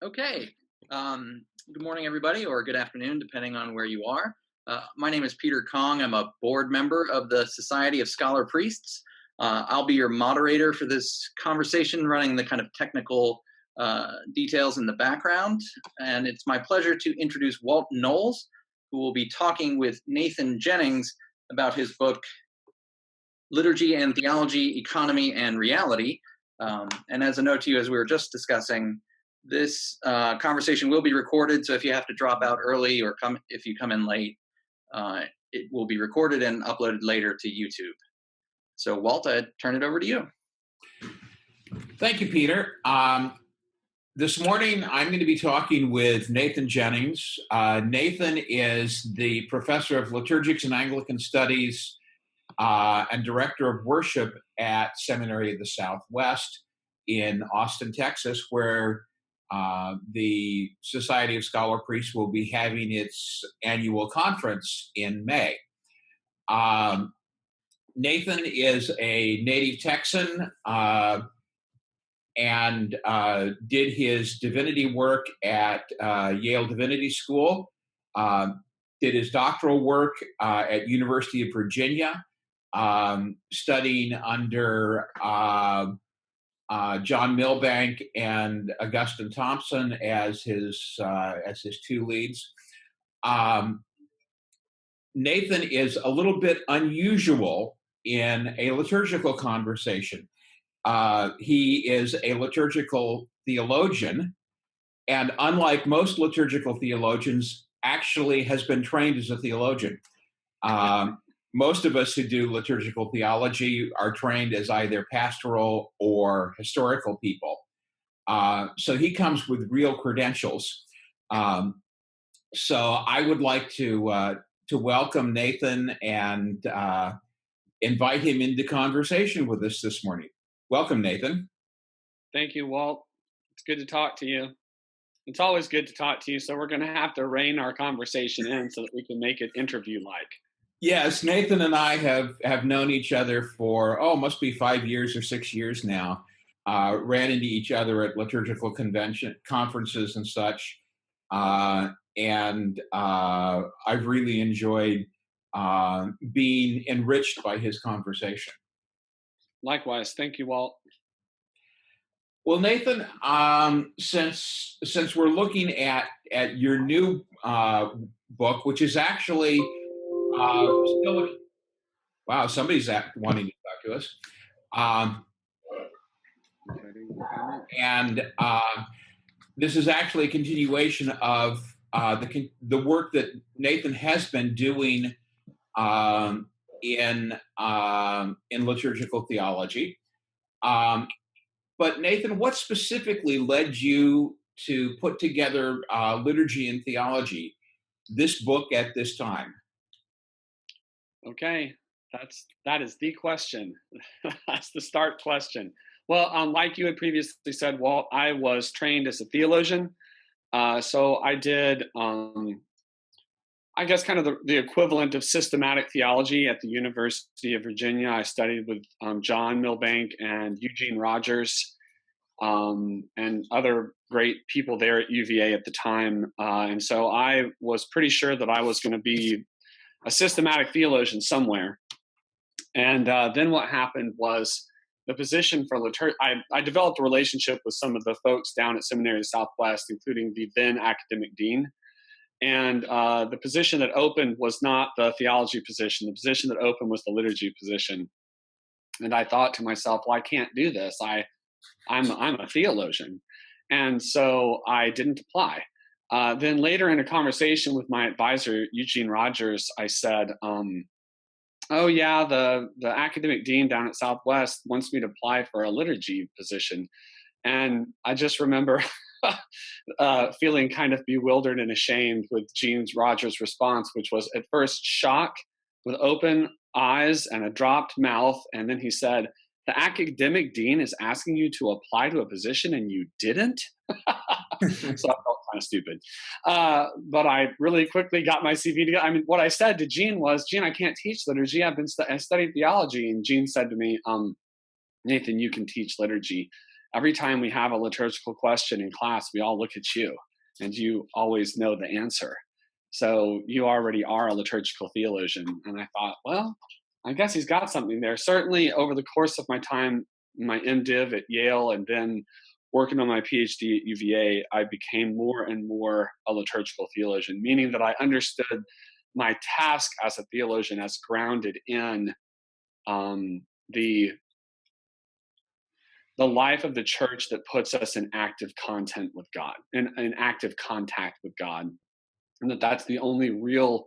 Okay. Good morning, everybody, or good afternoon, depending on where you are. My name is Peter Kong. I'm a board member of the Society of Scholar Priests. I'll be your moderator for this conversation, running the kind of technical details in the background. And it's my pleasure to introduce Walt Knowles, who will be talking with Nathan Jennings about his book, Liturgy and Theology, Economy and Reality. And as a note to you, as we were just discussing, this conversation will be recorded, so if you have to drop out early or if you come in late, it will be recorded and uploaded later to YouTube. So Walt, I turn it over to you. Thank you, Peter. This morning, I'm going to be talking with Nathan Jennings. Nathan is the professor of liturgics and Anglican studies and director of worship at Seminary of the Southwest in Austin, Texas, where the Society of Scholar Priests will be having its annual conference in May. Nathan is a native Texan and did his divinity work at Yale Divinity School, did his doctoral work at University of Virginia, studying under John Milbank and Augustine Thompson as his two leads. Nathan is a little bit unusual in a liturgical conversation. He is a liturgical theologian, and unlike most liturgical theologians, actually has been trained as a theologian. Most of us who do liturgical theology are trained as either pastoral or historical people. So he comes with real credentials. So I would like to welcome Nathan and invite him into conversation with us this morning. Welcome, Nathan. Thank you, Walt. It's good to talk to you. It's always good to talk to you, so we're going to have to rein our conversation in so that we can make it interview-like. Yes, Nathan and I have known each other for, must be 5 years or 6 years now. Ran into each other at liturgical conferences and such. And I've really enjoyed being enriched by his conversation. Likewise. Thank you, Walt. Well, Nathan, since we're looking at your new book, which is actually still, wow, somebody's wanting to talk to us. And this is actually a continuation of the work that Nathan has been doing in liturgical theology. But Nathan, what specifically led you to put together Liturgy and Theology, this book at this time? Okay, that is the question. That's the start question. Well, like you had previously said, Walt, I was trained as a theologian. So I did, I guess, kind of the equivalent of systematic theology at the University of Virginia. I studied with John Milbank and Eugene Rogers and other great people there at UVA at the time. And so I was pretty sure that I was going to be a systematic theologian somewhere. And then what happened was the position for liturgy. I developed a relationship with some of the folks down at Seminary of Southwest, including the then academic dean. And the position that opened was not the theology position. The position that opened was the liturgy position. And I thought to myself, well, I can't do this. I'm a theologian. And so I didn't apply. Then later in a conversation with my advisor, Eugene Rogers, I said, oh yeah, the academic dean down at Southwest wants me to apply for a liturgy position. And I just remember feeling kind of bewildered and ashamed with Gene Rogers' response, which was at first shock with open eyes and a dropped mouth. And then he said, the academic dean is asking you to apply to a position and you didn't? So I felt kind of stupid. But I really quickly got my CV together. I mean, what I said to Gene was, Gene, I can't teach liturgy. I studied theology. And Gene said to me, Nathan, you can teach liturgy every time we have a liturgical question in class, we all look at you, and you always know the answer. So you already are a liturgical theologian. And I thought, well, I guess he's got something there. Certainly over the course of my time, my MDiv at Yale, and then working on my PhD at UVA, I became more and more a liturgical theologian, meaning that I understood my task as a theologian as grounded in the life of the church that puts us in active content with God, in active contact with God, and that's the only real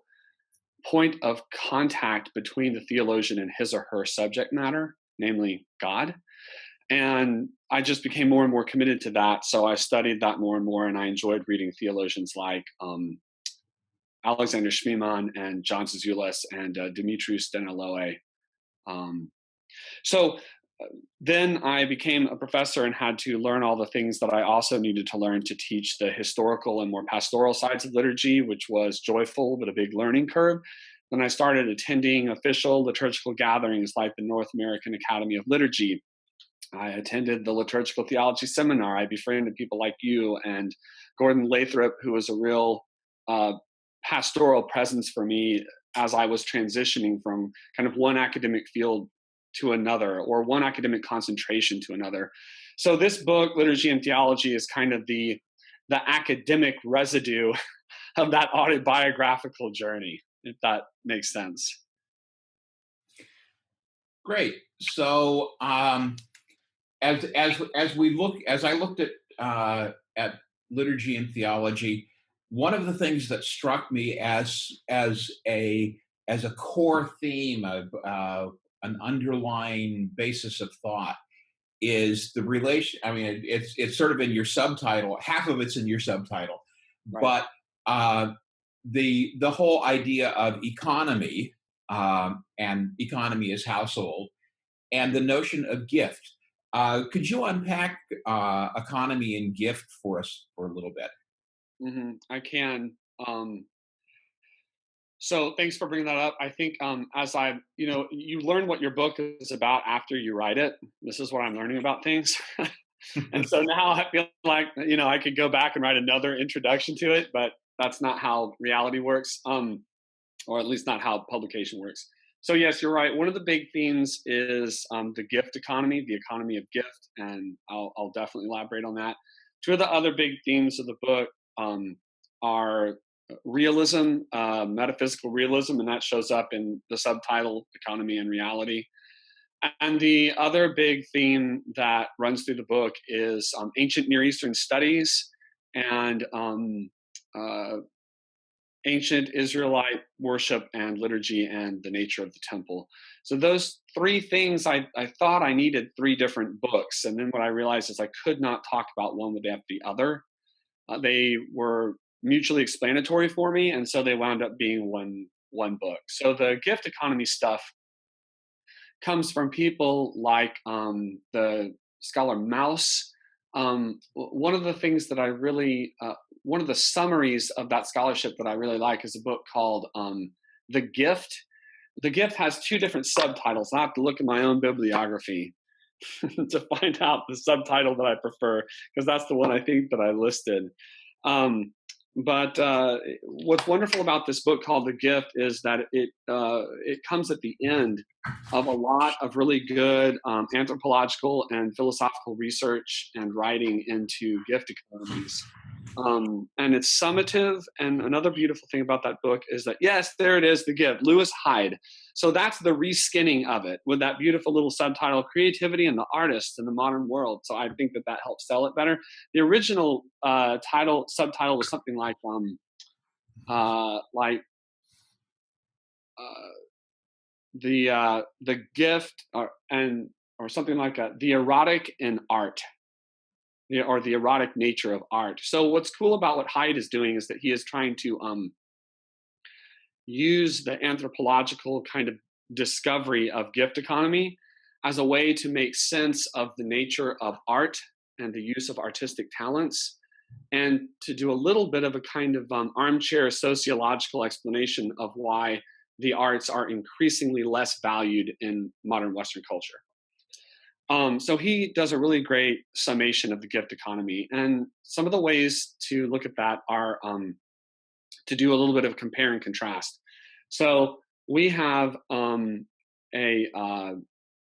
point of contact between the theologian and his or her subject matter, namely God. And I just became more and more committed to that. So I studied that more and more, and I enjoyed reading theologians like Alexander Schmemann and John Zizulis and Dimitrios Steniloe. So then I became a professor and had to learn all the things that I also needed to learn to teach the historical and more pastoral sides of liturgy, which was joyful but a big learning curve. Then I started attending official liturgical gatherings like the North American Academy of Liturgy. I attended the Liturgical Theology Seminar. I befriended people like you and Gordon Lathrop, who was a real pastoral presence for me as I was transitioning from kind of one academic field to another, or one academic concentration to another. So this book, Liturgy and Theology, is kind of the academic residue of that autobiographical journey, if that makes sense. Great. So as I looked at liturgy and theology, one of the things that struck me as a core theme of an underlying basis of thought is the relation. I mean, it's sort of in your subtitle. Half of it's in your subtitle, right. But the whole idea of economy, and economy is household, and the notion of gift. Could you unpack economy and gift for us for a little bit? Mm-hmm. I can. So thanks for bringing that up. I think you learn what your book is about after you write it. This is what I'm learning about things. And so now I feel like, I could go back and write another introduction to it, but that's not how reality works, or at least not how publication works. So yes, you're right. One of the big themes is the gift economy, the economy of gift, and I'll definitely elaborate on that. Two of the other big themes of the book are realism, metaphysical realism, and that shows up in the subtitle, Economy and Reality. And the other big theme that runs through the book is ancient Near Eastern studies and ancient Israelite worship and liturgy and the nature of the temple. So those three things, I thought I needed three different books. And then what I realized is I could not talk about one without the other. They were mutually explanatory for me, and so they wound up being one book. So the gift economy stuff comes from people like the scholar Mouse. One of the things that I really, one of the summaries of that scholarship that I really like is a book called The Gift. The Gift has two different subtitles. I have to look at my own bibliography to find out the subtitle that I prefer, because that's the one I think that I listed. But what's wonderful about this book called The Gift is that it comes at the end of a lot of really good anthropological and philosophical research and writing into gift economies. And it's summative. And another beautiful thing about that book is that, yes, there it is, The Gift, Lewis Hyde. So that's the reskinning of it with that beautiful little subtitle, Creativity and the Artist in the Modern World. So I think that helps sell it better. The original subtitle was something like the gift or something like the erotic in art, or the erotic nature of art. So what's cool about what Hyde is doing is that he is trying to use the anthropological kind of discovery of gift economy as a way to make sense of the nature of art and the use of artistic talents, and to do a little bit of a kind of armchair sociological explanation of why the arts are increasingly less valued in modern Western culture. So he does a really great summation of the gift economy. And some of the ways to look at that are to do a little bit of compare and contrast. So we have a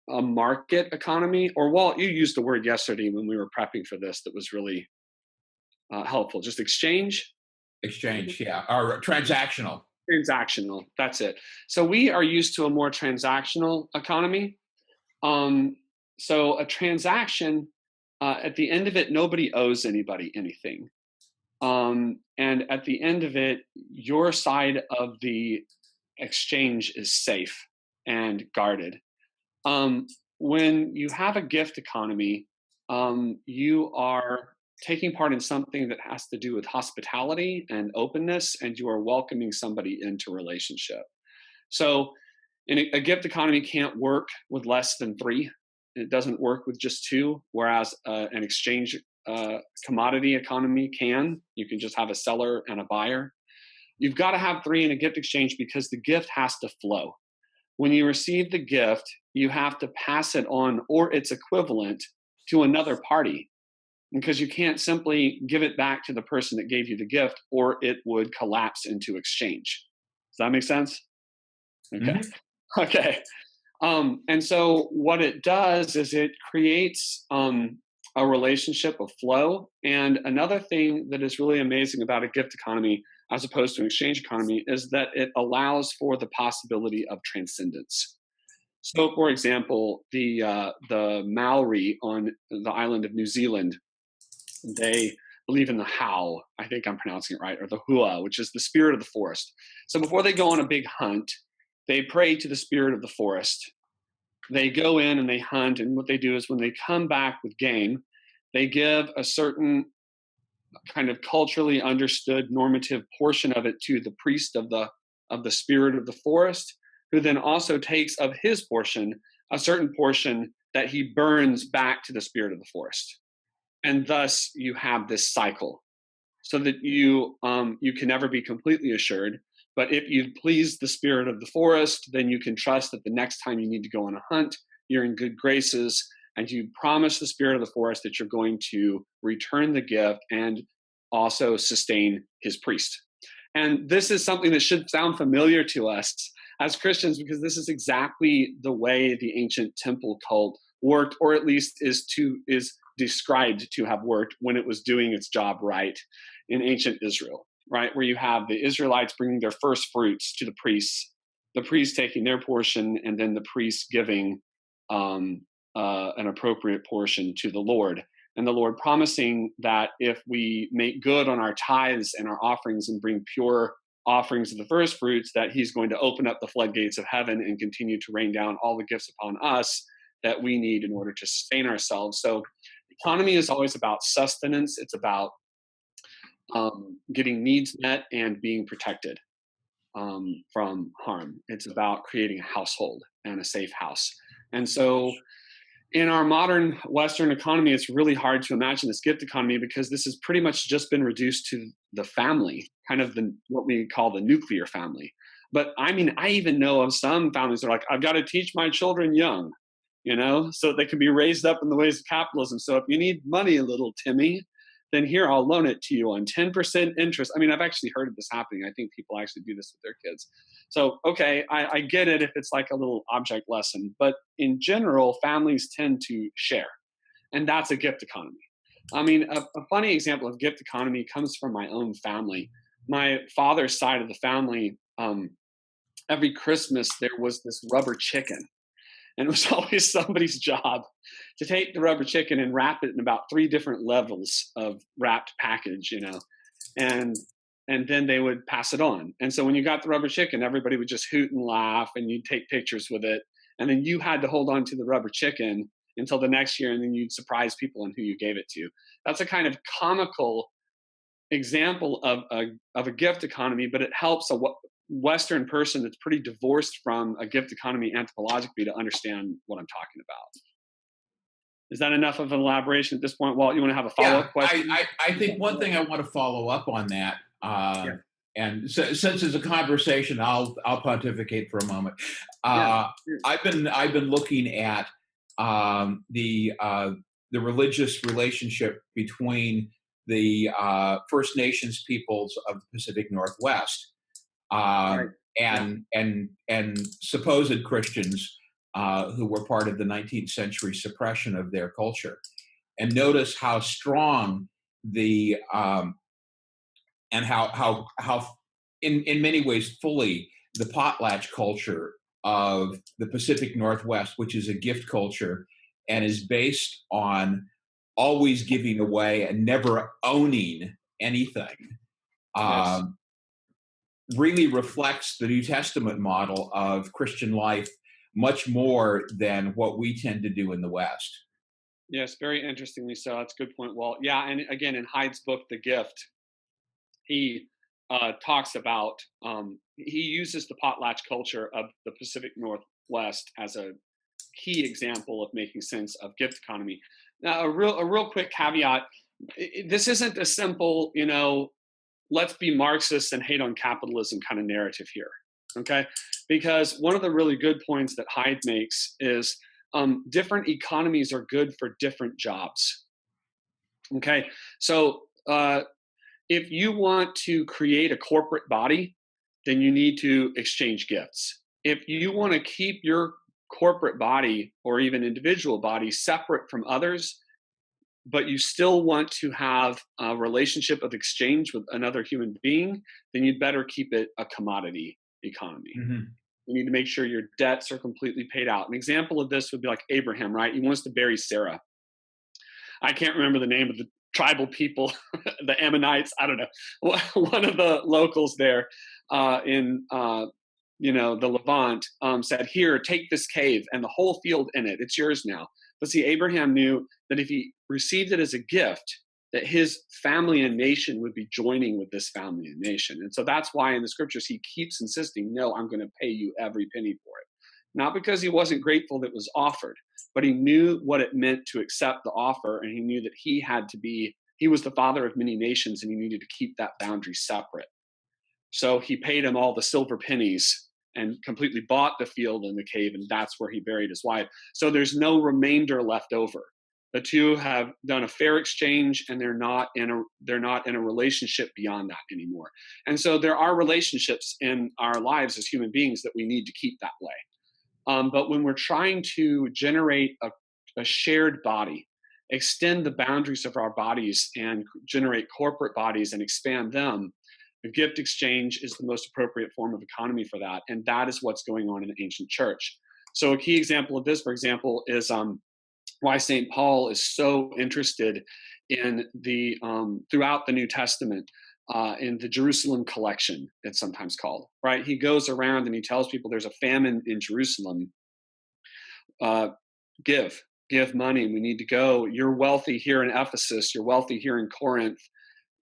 market economy, or Walt, you used the word yesterday when we were prepping for this that was really helpful. Just exchange. Exchange, yeah, or transactional. Transactional. That's it. So we are used to a more transactional economy. So a transaction, at the end of it, nobody owes anybody anything. And at the end of it, your side of the exchange is safe and guarded. When you have a gift economy, you are taking part in something that has to do with hospitality and openness, and you are welcoming somebody into relationship. So, a gift economy can't work with less than three. It doesn't work with just two, whereas an exchange commodity economy can. You can just have a seller and a buyer. You've got to have three in a gift exchange because the gift has to flow. When you receive the gift, you have to pass it on or its equivalent to another party, because you can't simply give it back to the person that gave you the gift, or it would collapse into exchange. Does that make sense? Okay. Mm-hmm. Okay. And so what it does is it creates a relationship of flow. And another thing that is really amazing about a gift economy, as opposed to an exchange economy, is that it allows for the possibility of transcendence. So, for example, the Maori on the island of New Zealand, they believe in the Hau, I think I'm pronouncing it right, or the Hua, which is the spirit of the forest. So before they go on a big hunt, they pray to the spirit of the forest. They go in and they hunt, and what they do is when they come back with game, they give a certain kind of culturally understood normative portion of it to the priest of the spirit of the forest, who then also takes of his portion a certain portion that he burns back to the spirit of the forest. And thus you have this cycle, so that you can never be completely assured. But if you've pleased the spirit of the forest, then you can trust that the next time you need to go on a hunt, you're in good graces, and you promise the spirit of the forest that you're going to return the gift and also sustain his priest. And this is something that should sound familiar to us as Christians, because this is exactly the way the ancient temple cult worked, or at least is described to have worked when it was doing its job right in ancient Israel, right? Where you have the Israelites bringing their first fruits to the priests taking their portion, and then the priests giving an appropriate portion to the Lord. And the Lord promising that if we make good on our tithes and our offerings and bring pure offerings of the first fruits, that he's going to open up the floodgates of heaven and continue to rain down all the gifts upon us that we need in order to sustain ourselves. So economy is always about sustenance. It's about getting needs met and being protected from harm. It's about creating a household and a safe house. And so in our modern Western economy, it's really hard to imagine this gift economy, because this has pretty much just been reduced to the family, kind of what we call the nuclear family. But I mean, I even know of some families that are like, I've got to teach my children young, so they can be raised up in the ways of capitalism. So if you need money, little Timmy, then here, I'll loan it to you on 10% interest. I mean, I've actually heard of this happening. I think people actually do this with their kids. So, okay, I get it if it's like a little object lesson. But in general, families tend to share. And that's a gift economy. I mean, a funny example of gift economy comes from my own family. My father's side of the family, every Christmas, there was this rubber chicken. And it was always somebody's job to take the rubber chicken and wrap it in about 3 different levels of wrapped package, and then they would pass it on. And so when you got the rubber chicken, everybody would just hoot and laugh, and you'd take pictures with it. And then you had to hold on to the rubber chicken until the next year, and then you'd surprise people on who you gave it to. That's a kind of comical example of a gift economy, but it helps a Western person that's pretty divorced from a gift economy anthropologically to understand what I'm talking about. Is that enough of an elaboration at this point? Walt, you want to have a follow-up question? I think one thing I want to follow up on that, and since it's a conversation, I'll pontificate for a moment. I've been looking at the religious relationship between the First Nations peoples of the Pacific Northwest Right. and supposed Christians who were part of the 19th century suppression of their culture. And notice how strong the and how in many ways fully the potlatch culture of the Pacific Northwest, which is a gift culture and is based on always giving away and never owning anything, Yes. really reflects the New Testament model of Christian life much more than what we tend to do in the West. Yes, very interestingly so. That's a good point, Walt. Yeah, and again, in Hyde's book, The Gift, he talks about, he uses the potlatch culture of the Pacific Northwest as a key example of making sense of gift economy. Now, a real quick caveat: this isn't a simple, let's be Marxists and hate on capitalism kind of narrative here, okay? Because one of the really good points that Hyde makes is different economies are good for different jobs, okay? So if you want to create a corporate body, then you need to exchange gifts. If you want to keep your corporate body or even individual body separate from others, but you still want to have a relationship of exchange with another human being, then you'd better keep it a commodity economy. Mm-hmm. You need to make sure your debts are completely paid out. An example of this would be like Abraham, right? He wants to bury Sarah. I can't remember the name of the tribal people, the Ammonites. I don't know. One of the locals there in the Levant said, "Here, take this cave and the whole field in it. It's yours now." But see, Abraham knew that if he received it as a gift, that his family and nation would be joining with this family and nation. And so that's why in the scriptures he keeps insisting, "No, I'm going to pay you every penny for it." Not because he wasn't grateful that it was offered, but he knew what it meant to accept the offer, and he knew that he was the father of many nations, and he needed to keep that boundary separate. So he paid him all the silver pennies and completely bought the field and the cave, and that's where he buried his wife. So there's no remainder left over. The two have done a fair exchange, and they're not in a relationship beyond that anymore. And so there are relationships in our lives as human beings that we need to keep that way. But when we're trying to generate a shared body, extend the boundaries of our bodies and generate corporate bodies and expand them, the gift exchange is the most appropriate form of economy for that. And that is what's going on in the ancient church. So a key example of this, for example, is why St. Paul is so interested in throughout the New Testament, in the Jerusalem collection, it's sometimes called, right? He goes around and he tells people there's a famine in Jerusalem. Give money. We need to go. You're wealthy here in Ephesus. You're wealthy here in Corinth.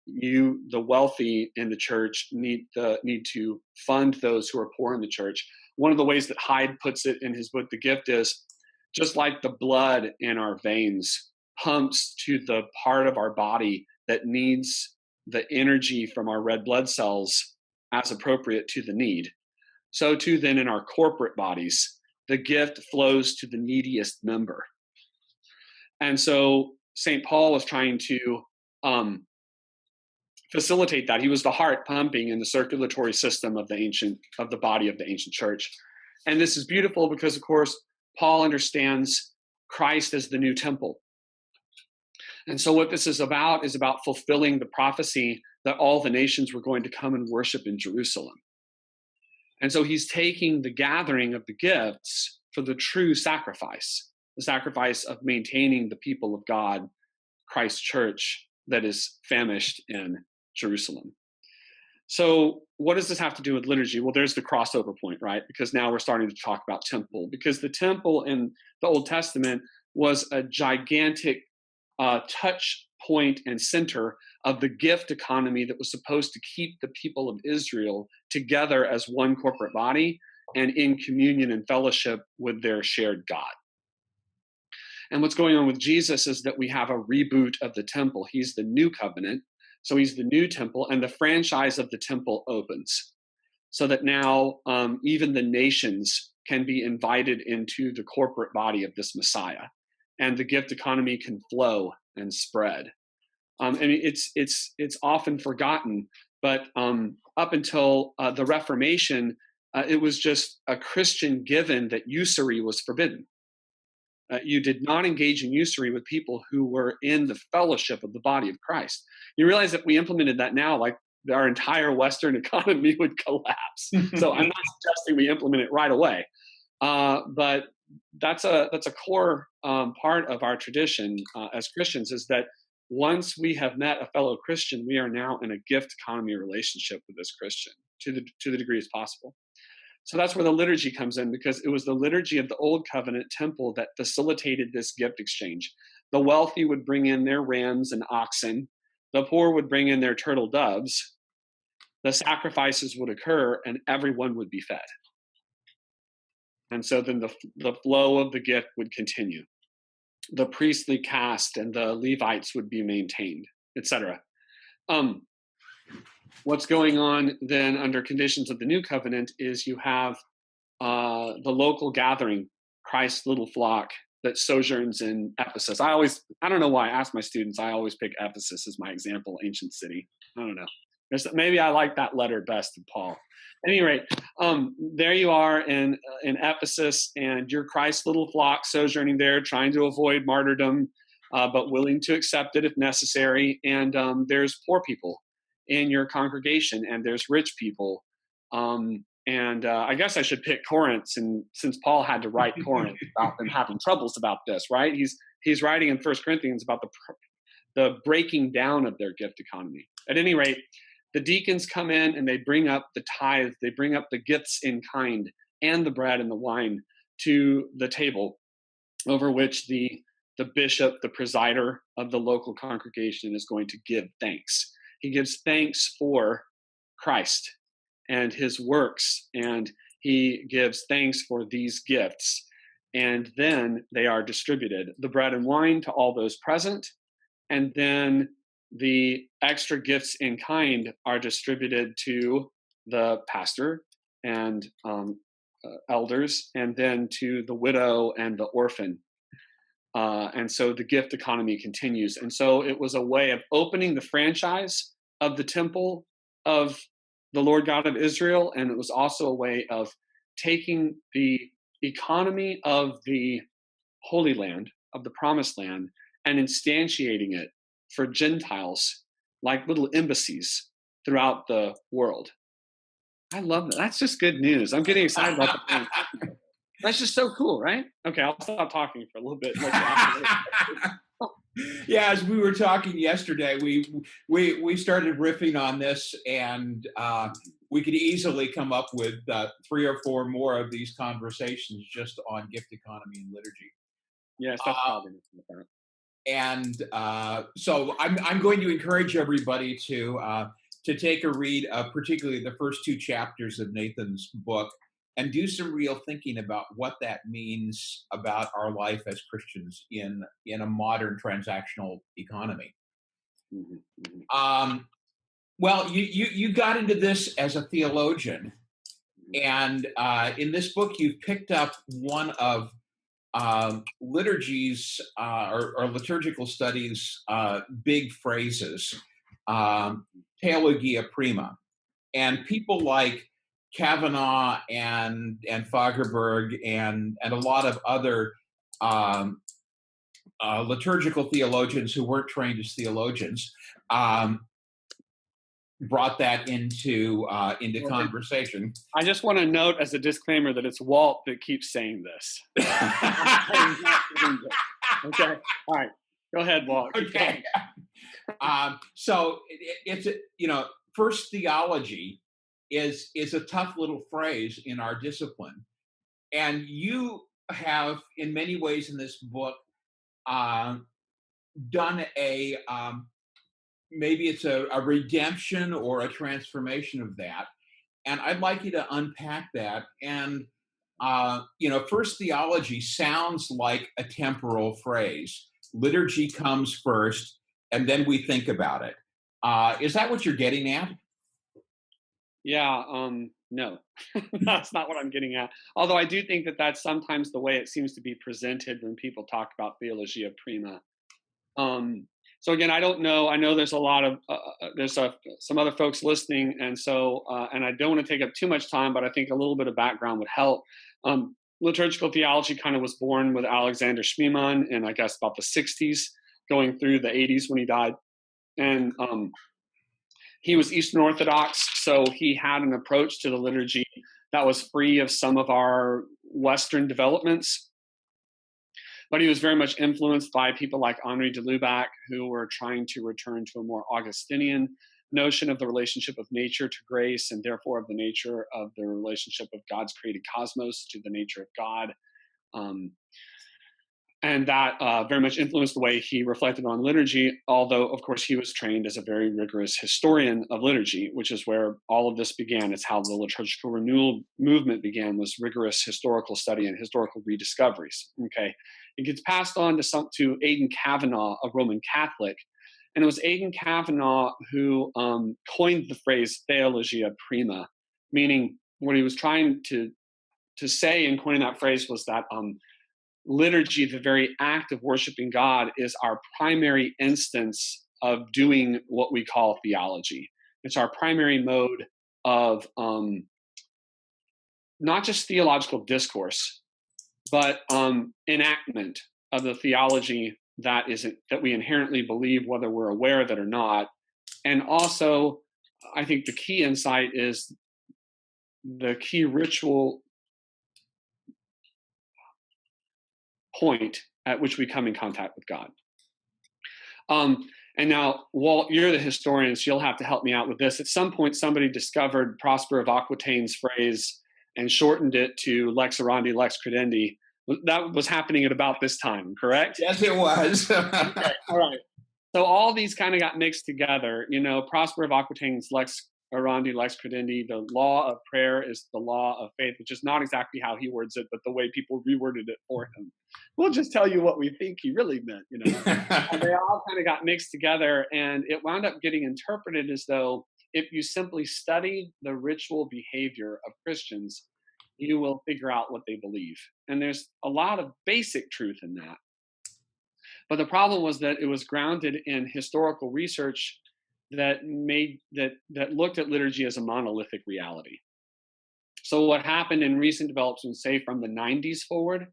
You, the wealthy in the church, need to fund those who are poor in the church. One of the ways that Hyde puts it in his book, The Gift, is just like the blood in our veins pumps to the part of our body that needs the energy from our red blood cells as appropriate to the need. So too then in our corporate bodies, the gift flows to the neediest member. And so St. Paul was trying to facilitate that. He was the heart pumping in the circulatory system of the body of the ancient church. And this is beautiful because, of course, Paul understands Christ as the new temple. And so what this is about fulfilling the prophecy that all the nations were going to come and worship in Jerusalem. And so he's taking the gathering of the gifts for the true sacrifice, the sacrifice of maintaining the people of God, Christ's church that is famished in Jerusalem. So what does this have to do with liturgy? Well, there's the crossover point, right? Because now we're starting to talk about temple, because the temple in the Old Testament was a gigantic touch point and center of the gift economy that was supposed to keep the people of Israel together as one corporate body and in communion and fellowship with their shared God. And what's going on with Jesus is that we have a reboot of the temple. He's the new covenant. So he's the new temple, and the franchise of the temple opens so that now even the nations can be invited into the corporate body of this Messiah, and the gift economy can flow and spread. I mean, it's often forgotten, but up until the Reformation, it was just a Christian given that usury was forbidden. You did not engage in usury with people who were in the fellowship of the body of Christ. You realize that we implemented that now, like our entire Western economy would collapse. So I'm not suggesting we implement it right away, but that's a core part of our tradition as Christians, is that once we have met a fellow Christian, we are now in a gift economy relationship with this Christian to the degree as possible. So that's where the liturgy comes in, because it was the liturgy of the Old Covenant temple that facilitated this gift exchange. The wealthy would bring in their rams and oxen. The poor would bring in their turtle doves. The sacrifices would occur, and everyone would be fed. And so then the flow of the gift would continue. The priestly caste and the Levites would be maintained, etc. What's going on then under conditions of the New Covenant is you have the local gathering, Christ's little flock that sojourns in Ephesus. I don't know why I ask my students, I always pick Ephesus as my example, ancient city. I don't know. Maybe I like that letter best of Paul. At any rate, there you are in Ephesus, and you're Christ's little flock sojourning there, trying to avoid martyrdom, but willing to accept it if necessary. And there's poor people in your congregation, and there's rich people. I guess I should pick Corinth, and since Paul had to write Corinth about them having troubles about this, right? He's writing in 1 Corinthians about the breaking down of their gift economy. At any rate, the deacons come in and they bring up the tithe, they bring up the gifts in kind and the bread and the wine to the table, over which the bishop, the presider of the local congregation, is going to give thanks. He gives thanks for Christ and his works, and he gives thanks for these gifts. And then they are distributed, the bread and wine to all those present, and then the extra gifts in kind are distributed to the pastor and elders, and then to the widow and the orphan. And so the gift economy continues. And so it was a way of opening the franchise of the temple of the Lord God of Israel, and it was also a way of taking the economy of the Holy Land, of the Promised Land, and instantiating it for Gentiles, like little embassies throughout the world. I love that. That's just good news. I'm getting excited about that. That's just so cool, right? Okay, I'll stop talking for a little bit. Yeah, as we were talking yesterday, we started riffing on this, and we could easily come up with 3 or 4 more of these conversations just on gift economy and liturgy. Yes, that's probably and so I'm going to encourage everybody to take a read, particularly the first 2 chapters of Nathan's book, and do some real thinking about what that means about our life as Christians in a modern transactional economy. Well, you got into this as a theologian, and in this book you've picked up one of liturgy's or liturgical studies big phrases, Theologia Prima, and people like Kavanaugh and Fagerberg and a lot of other liturgical theologians who weren't trained as theologians brought that into conversation. I just want to note as a disclaimer that it's Walt that keeps saying this. Okay, all right, go ahead, Walt. Okay. So it's first theology is a tough little phrase in our discipline, and you have in many ways in this book done a maybe it's a redemption or a transformation of that, and I'd like you to unpack that. And first theology sounds like a temporal phrase. Liturgy comes first, and then we think about it. Is that what you're getting at? Yeah, no, that's not what I'm getting at. Although I do think that that's sometimes the way it seems to be presented when people talk about theologia prima. Um, so again, I don't know. I know there's a lot of some other folks listening, and so and I don't want to take up too much time, but I think a little bit of background would help. Liturgical theology kind of was born with Alexander Schmemann in, I guess, about the '60s, going through the '80s when he died, and he was Eastern Orthodox, so he had an approach to the liturgy that was free of some of our Western developments. But he was very much influenced by people like Henri de Lubac, who were trying to return to a more Augustinian notion of the relationship of nature to grace, and therefore of the nature of the relationship of God's created cosmos to the nature of God. Um, and that very much influenced the way he reflected on liturgy, although, of course, he was trained as a very rigorous historian of liturgy, which is where all of this began. It's how the liturgical renewal movement began, was rigorous historical study and historical rediscoveries. Okay, it gets passed on to Aidan Kavanagh, a Roman Catholic, and it was Aidan Kavanagh who coined the phrase theologia prima, meaning what he was trying to say in coining that phrase was that liturgy, the very act of worshiping God, is our primary instance of doing what we call theology. It's our primary mode of not just theological discourse, but enactment of the theology that we inherently believe, whether we're aware of it or not. And also, I think the key insight is the key ritual point at which we come in contact with God. And now, Walt, you're the historian, so you'll have to help me out with this. At some point, somebody discovered Prosper of Aquitaine's phrase and shortened it to lex orandi, lex credendi. That was happening at about this time, correct? Yes, it was. Okay, all right. So all these kind of got mixed together. Prosper of Aquitaine's lex orandi, lex credendi, the law of prayer is the law of faith, which is not exactly how he words it, but the way people reworded it for him. We'll just tell you what we think he really meant, And they all kind of got mixed together, and it wound up getting interpreted as though if you simply study the ritual behavior of Christians, you will figure out what they believe. And there's a lot of basic truth in that. But the problem was that it was grounded in historical research that looked at liturgy as a monolithic reality. So what happened in recent developments, say from the 90s forward,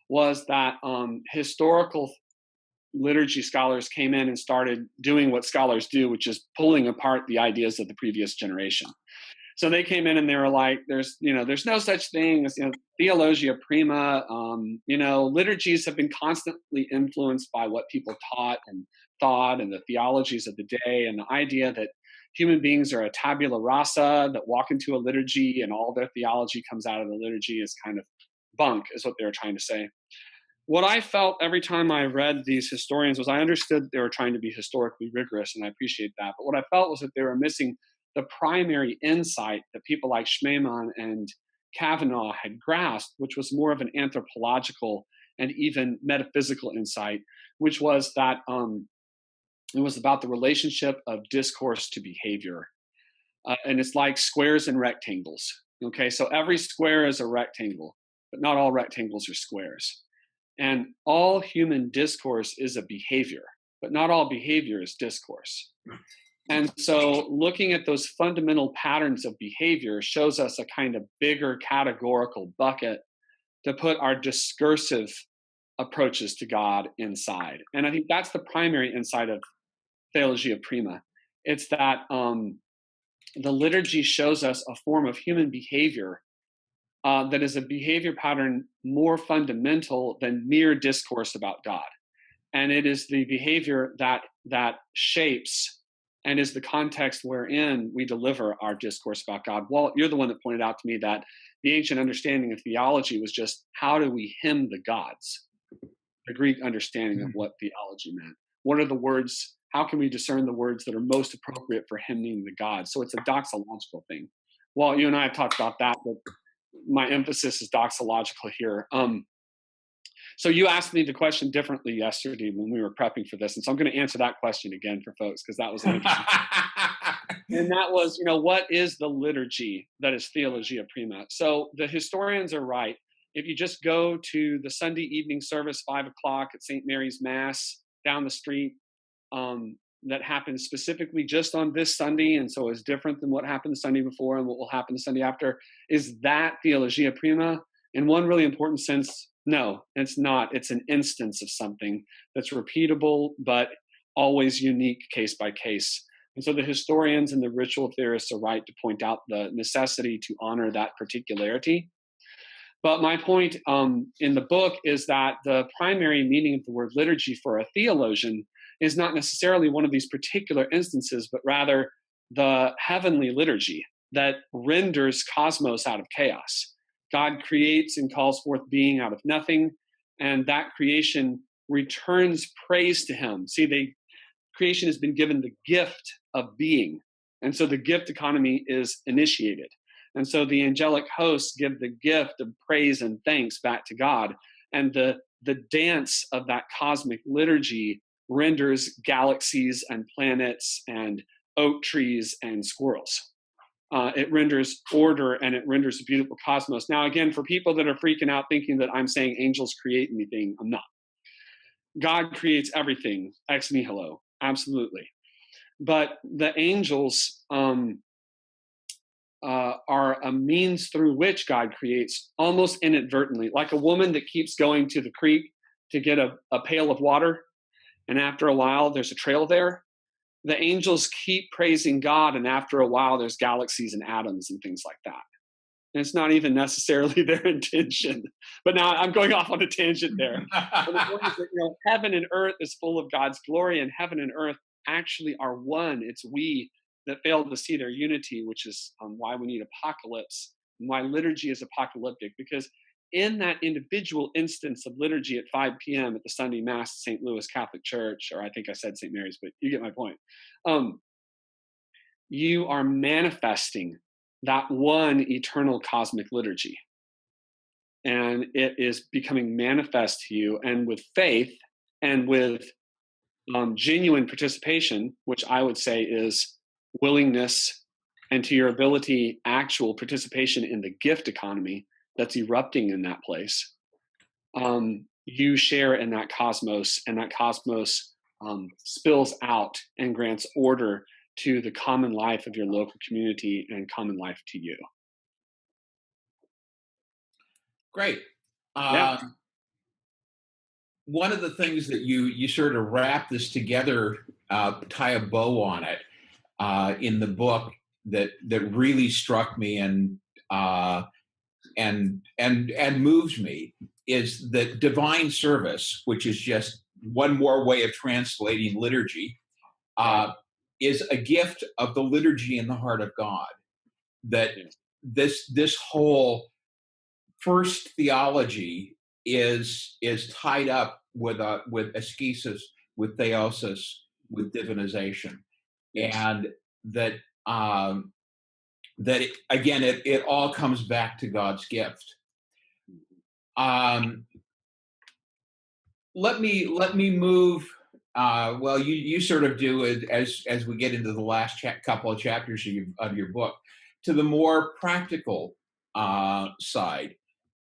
was that historical liturgy scholars came in and started doing what scholars do, which is pulling apart the ideas of the previous generation. So they came in and they were like, there's no such thing as, theologia prima. Liturgies have been constantly influenced by what people taught and thought and the theologies of the day. And the idea that human beings are a tabula rasa that walk into a liturgy and all their theology comes out of the liturgy is kind of bunk, is what they were trying to say. What I felt every time I read these historians was I understood they were trying to be historically rigorous, and I appreciate that. But what I felt was that they were missing the primary insight that people like Schmemann and Kavanagh had grasped, which was more of an anthropological and even metaphysical insight, which was that it was about the relationship of discourse to behavior. And it's like squares and rectangles. Okay, so every square is a rectangle, but not all rectangles are squares. And all human discourse is a behavior, but not all behavior is discourse. And so looking at those fundamental patterns of behavior shows us a kind of bigger categorical bucket to put our discursive approaches to God inside. And I think that's the primary insight of theologia prima. It's that the liturgy shows us a form of human behavior that is a behavior pattern more fundamental than mere discourse about God. And it is the behavior that shapes and is the context wherein we deliver our discourse about God. Walt, you're the one that pointed out to me that the ancient understanding of theology was just how do we hymn the gods? The Greek understanding of what theology meant. What are the words? How can we discern the words that are most appropriate for hymning the gods? So it's a doxological thing. Walt, you and I have talked about that, but my emphasis is doxological here. So you asked me the question differently yesterday when we were prepping for this, and so I'm going to answer that question again for folks because that was an interesting. And that was, what is the liturgy that is Theologia Prima? So the historians are right. If you just go to the Sunday evening service, 5 o'clock at St. Mary's Mass down the street, that happens specifically just on this Sunday, and so is different than what happened the Sunday before and what will happen the Sunday after, is that Theologia Prima? In one really important sense, no, it's not. It's an instance of something that's repeatable, but always unique case by case. And so the historians and the ritual theorists are right to point out the necessity to honor that particularity. But my point in the book is that the primary meaning of the word liturgy for a theologian is not necessarily one of these particular instances, but rather the heavenly liturgy that renders cosmos out of chaos. God creates and calls forth being out of nothing, and that creation returns praise to him. See, creation has been given the gift of being, and so the gift economy is initiated. And so the angelic hosts give the gift of praise and thanks back to God, and the dance of that cosmic liturgy renders galaxies and planets and oak trees and squirrels. It renders order, and it renders a beautiful cosmos. Now, again, for people that are freaking out thinking that I'm saying angels create anything, I'm not. God creates everything ex nihilo, absolutely. But the angels are a means through which God creates almost inadvertently, like a woman that keeps going to the creek to get a pail of water, and after a while there's a trail there. The angels keep praising God, and after a while there's galaxies and atoms and things like that. And it's not even necessarily their intention. But now I'm going off on a tangent there. But the point is that, heaven and earth is full of God's glory, and heaven and earth actually are one. It's we that fail to see their unity, which is why we need apocalypse, and why liturgy is apocalyptic, because in that individual instance of liturgy at 5 p.m. at the Sunday Mass at St. Louis Catholic Church, or I think I said St. Mary's, but you get my point. You are manifesting that one eternal cosmic liturgy. And it is becoming manifest to you, and with faith and with genuine participation, which I would say is willingness, and to your ability, actual participation in the gift economy that's erupting in that place, you share in that cosmos, and that cosmos spills out and grants order to the common life of your local community and common life to you. Great. Yeah. One of the things that you sort of wrap this together, tie a bow on it in the book that really struck me and moves me, is that divine service, which is just one more way of translating liturgy, is a gift of the liturgy in the heart of God. That this whole first theology is tied up with ascesis, with theosis, with divinization, and that it all comes back to God's gift. Let me move. Well, you sort of do it as we get into the last couple of chapters of your book, to the more practical side,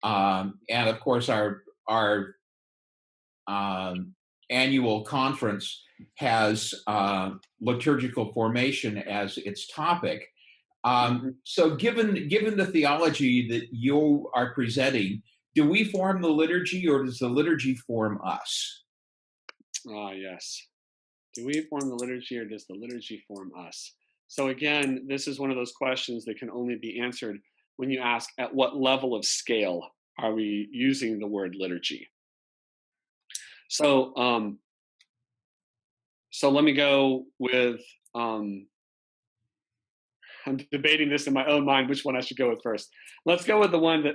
and of course our annual conference has liturgical formation as its topic. So given the theology that you are presenting, do we form the liturgy, or does the liturgy form us? Yes. Do we form the liturgy, or does the liturgy form us? So again, this is one of those questions that can only be answered when you ask, at what level of scale are we using the word liturgy? So let me go with, I'm debating this in my own mind, which one I should go with first. Let's go with the one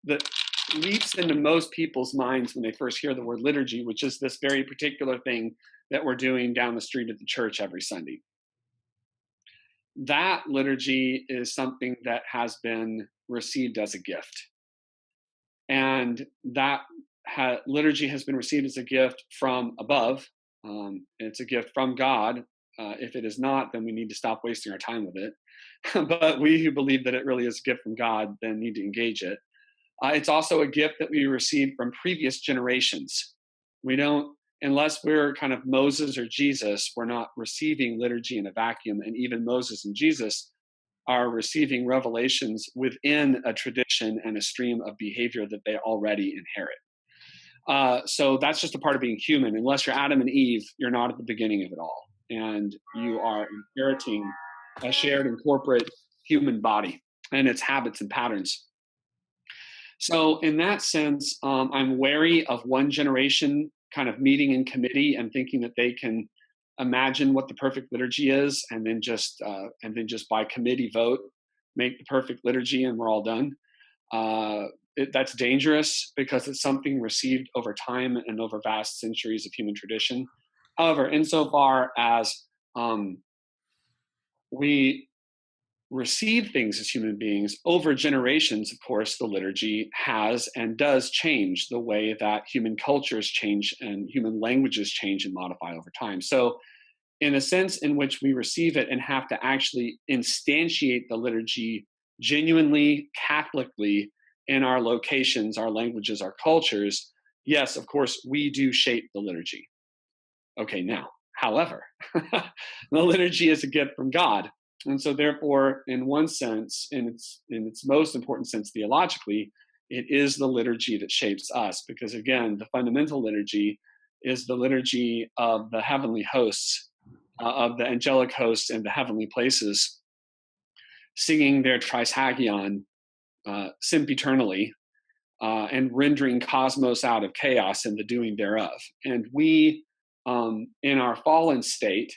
that leaps into most people's minds when they first hear the word liturgy, which is this very particular thing that we're doing down the street at the church every Sunday. That liturgy is something that has been received as a gift. And that liturgy has been received as a gift from above. It's a gift from God, If it is not, then we need to stop wasting our time with it. But we who believe that it really is a gift from God then need to engage it. It's also a gift that we received from previous generations. We don't, unless we're kind of Moses or Jesus, we're not receiving liturgy in a vacuum. And even Moses and Jesus are receiving revelations within a tradition and a stream of behavior that they already inherit. So that's just a part of being human. Unless you're Adam and Eve, you're not at the beginning of it all. And you are inheriting a shared and corporate human body and its habits and patterns. So in that sense, I'm wary of one generation kind of meeting in committee and thinking that they can imagine what the perfect liturgy is, and then just by committee vote make the perfect liturgy, and we're all done. That's dangerous because it's something received over time and over vast centuries of human tradition. However, insofar as we receive things as human beings over generations, of course, the liturgy has and does change the way that human cultures change and human languages change and modify over time. So in a sense in which we receive it and have to actually instantiate the liturgy genuinely Catholically in our locations, our languages, our cultures, yes, of course, we do shape the liturgy. Okay, now, however, the liturgy is a gift from God. And so therefore, in one sense, in its most important sense theologically, it is the liturgy that shapes us. Because again, the fundamental liturgy is the liturgy of the heavenly hosts, of the angelic hosts in the heavenly places, singing their trisagion sempiternally, and rendering cosmos out of chaos and the doing thereof. And we, in our fallen state,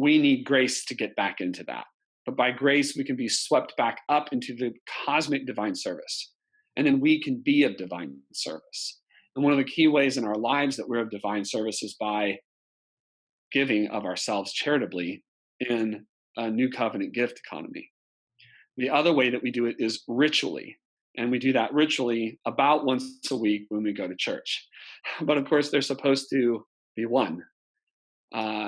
we need grace to get back into that. But by grace, we can be swept back up into the cosmic divine service. And then we can be of divine service. And one of the key ways in our lives that we're of divine service is by giving of ourselves charitably in a new covenant gift economy. The other way that we do it is ritually. And we do that ritually about once a week when we go to church. But of course, they're supposed to be one.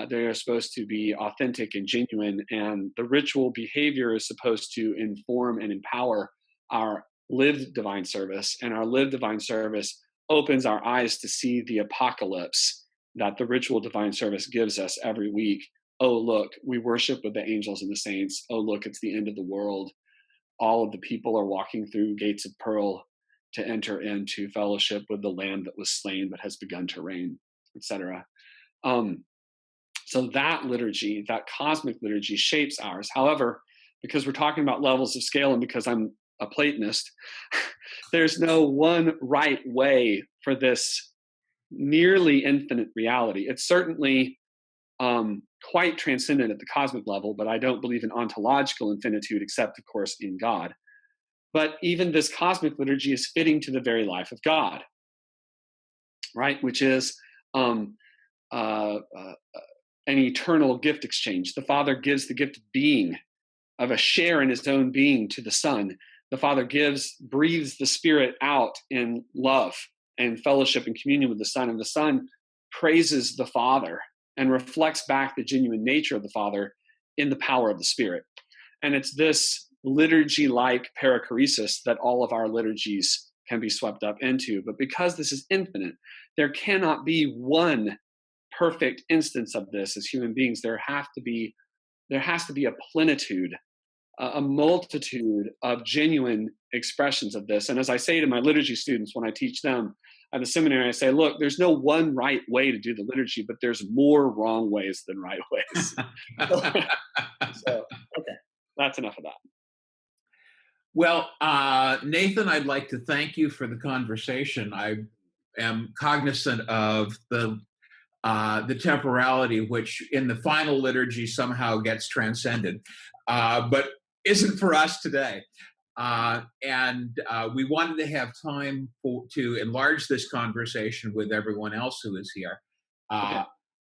They're supposed to be authentic and genuine, and the ritual behavior is supposed to inform and empower our lived divine service, and our lived divine service opens our eyes to see the apocalypse that the ritual divine service gives us every week. Oh, look, we worship with the angels and the saints. Oh, look, it's the end of the world. All of the people are walking through gates of pearl to enter into fellowship with the Lamb that was slain but has begun to reign, etc. So that liturgy, that cosmic liturgy, shapes ours. However, because we're talking about levels of scale and because I'm a Platonist, there's no one right way for this nearly infinite reality. It's certainly quite transcendent at the cosmic level, but I don't believe in ontological infinitude except, of course, in God. But even this cosmic liturgy is fitting to the very life of God, right? Which is an eternal gift exchange. The Father gives the gift of being, of a share in his own being to the Son. The Father breathes the Spirit out in love and fellowship and communion with the Son, and the Son praises the Father and reflects back the genuine nature of the Father in the power of the Spirit. And it's this liturgy-like perichoresis that all of our liturgies can be swept up into. But because this is infinite, there cannot be one perfect instance of this as human beings. There has to be a plenitude, a multitude of genuine expressions of this. And as I say to my liturgy students when I teach them at the seminary, I say, look, there's no one right way to do the liturgy, but there's more wrong ways than right ways. So, okay, that's enough of that. Well, Nathan, I'd like to thank you for the conversation. I am cognizant of the temporality, which in the final liturgy somehow gets transcended, but isn't for us today. And we wanted to have time to enlarge this conversation with everyone else who is here. Okay.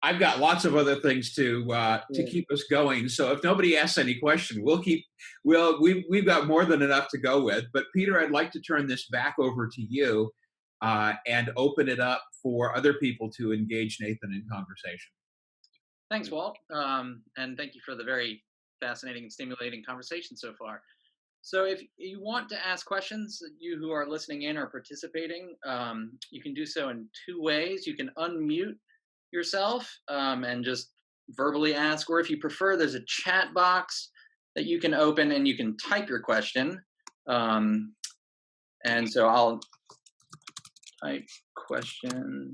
I've got lots of other things to keep us going. So if nobody asks any question, we've got more than enough to go with. But Peter, I'd like to turn this back over to you and open it up for other people to engage Nathan in conversation. Thanks, Walt. And thank you for the very fascinating and stimulating conversation so far. So, if you want to ask questions, you who are listening in or participating, you can do so in two ways. You can unmute yourself and just verbally ask, or if you prefer, there's a chat box that you can open and you can type your question. And so I'll type question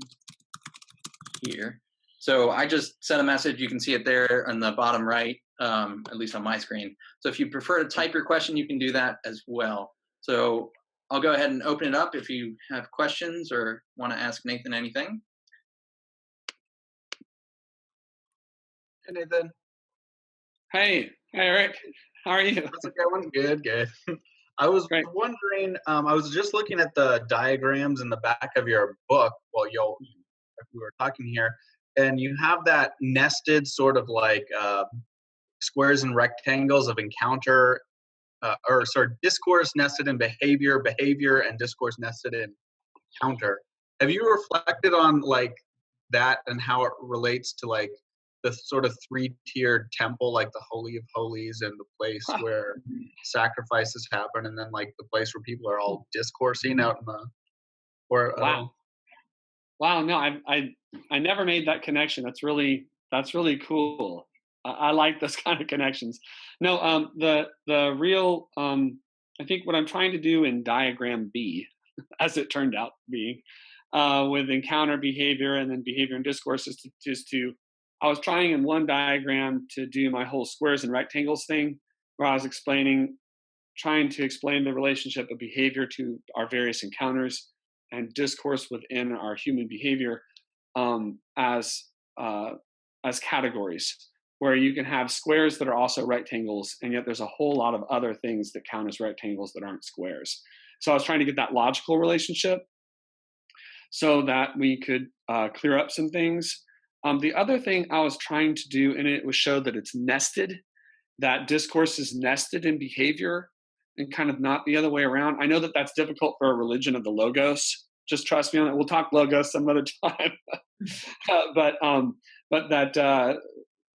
here. So I just sent a message. You can see it there on the bottom right, at least on my screen. So if you prefer to type your question, you can do that as well. So I'll go ahead and open it up if you have questions or want to ask Nathan anything. Hey, Nathan. Hey, Eric. How are you? How's it going? Good, good. I was Great. wondering, I was just looking at the diagrams in the back of your book while we were talking here, and you have that nested sort of like squares and rectangles of encounter, discourse nested in behavior, behavior and discourse nested in encounter. Have you reflected on like that and how it relates to like the sort of three-tiered temple, like the Holy of Holies and the place where sacrifices happen, and then like the place where people are all discoursing out in the Wow. Wow. No, I never made that connection. That's really cool. I like those kind of connections. No, the real I think what I'm trying to do in diagram B, as it turned out being, with encounter behavior and then behavior and discourse is to I was trying in one diagram to do my whole squares and rectangles thing, where I was trying to explain the relationship of behavior to our various encounters and discourse within our human behavior as categories, where you can have squares that are also rectangles, and yet there's a whole lot of other things that count as rectangles that aren't squares. So I was trying to get that logical relationship so that we could clear up some things. The other thing I was trying to do in it was show that it's nested, that discourse is nested in behavior and kind of not the other way around. I know that that's difficult for a religion of the logos. Just trust me on it. We'll talk logos some other time. But that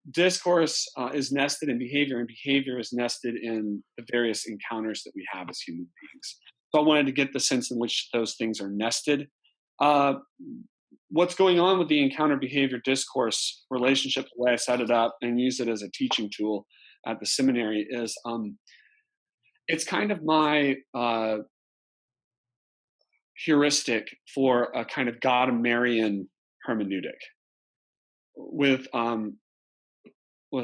discourse is nested in behavior, and behavior is nested in the various encounters that we have as human beings. So I wanted to get the sense in which those things are nested. What's going on with the encounter behavior discourse relationship, the way I set it up and use it as a teaching tool at the seminary, is it's kind of my heuristic for a kind of Gadamer hermeneutic. With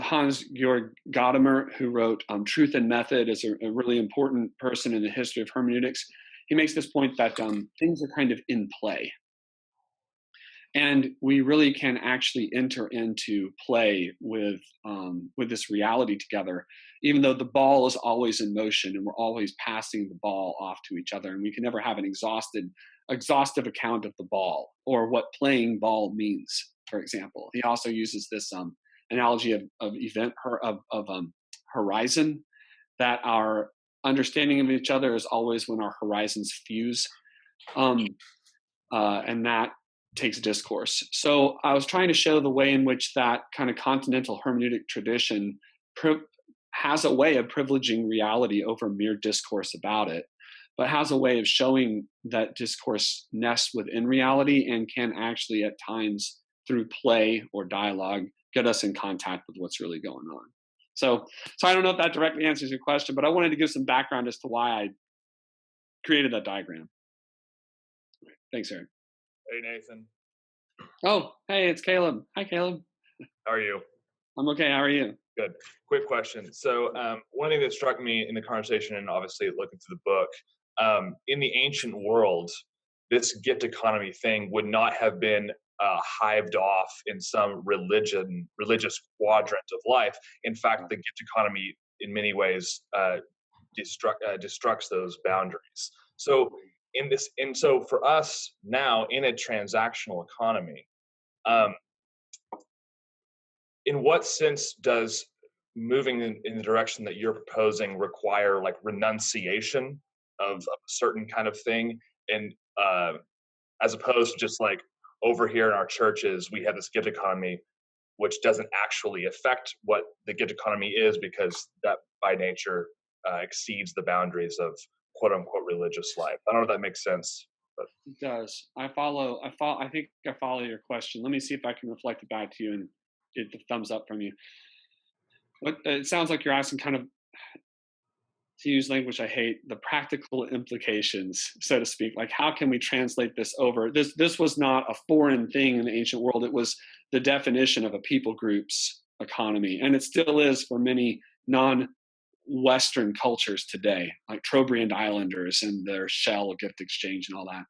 Hans-Georg Gadamer, who wrote Truth and Method, is a really important person in the history of hermeneutics. He makes this point that things are kind of in play. And we really can actually enter into play with this reality together, even though the ball is always in motion and we're always passing the ball off to each other, and we can never have an exhaustive account of the ball or what playing ball means. For example, he also uses this analogy of horizon, that our understanding of each other is always when our horizons fuse, and that takes discourse. So I was trying to show the way in which that kind of continental hermeneutic tradition has a way of privileging reality over mere discourse about it, but has a way of showing that discourse nests within reality and can actually at times, through play or dialogue, get us in contact with what's really going on. So I don't know if that directly answers your question, but I wanted to give some background as to why I created that diagram. Thanks, Eric. Hey, Nathan. Oh, hey, it's Caleb. Hi, Caleb. How are you? I'm okay. How are you? Good. Quick question. So one thing that struck me in the conversation, and obviously looking through the book, in the ancient world, this gift economy thing would not have been hived off in some religious quadrant of life. In fact, the gift economy, in many ways, destructs those boundaries. So so for us now in a transactional economy, in what sense does moving in the direction that you're proposing require like renunciation of a certain kind of thing, and as opposed to just like over here in our churches we have this gift economy, which doesn't actually affect what the gift economy is, because that by nature exceeds the boundaries of quote unquote religious life. I don't know if that makes sense. But It does. I think I follow your question. Let me see if I can reflect it back to you and get the thumbs up from you. But it sounds like you're asking kind of, to use language I hate, the practical implications, so to speak. Like, how can we translate this over? This was not a foreign thing in the ancient world. It was the definition of a people group's economy, and it still is for many non-Western cultures today, like Trobriand Islanders and their shell gift exchange and all that.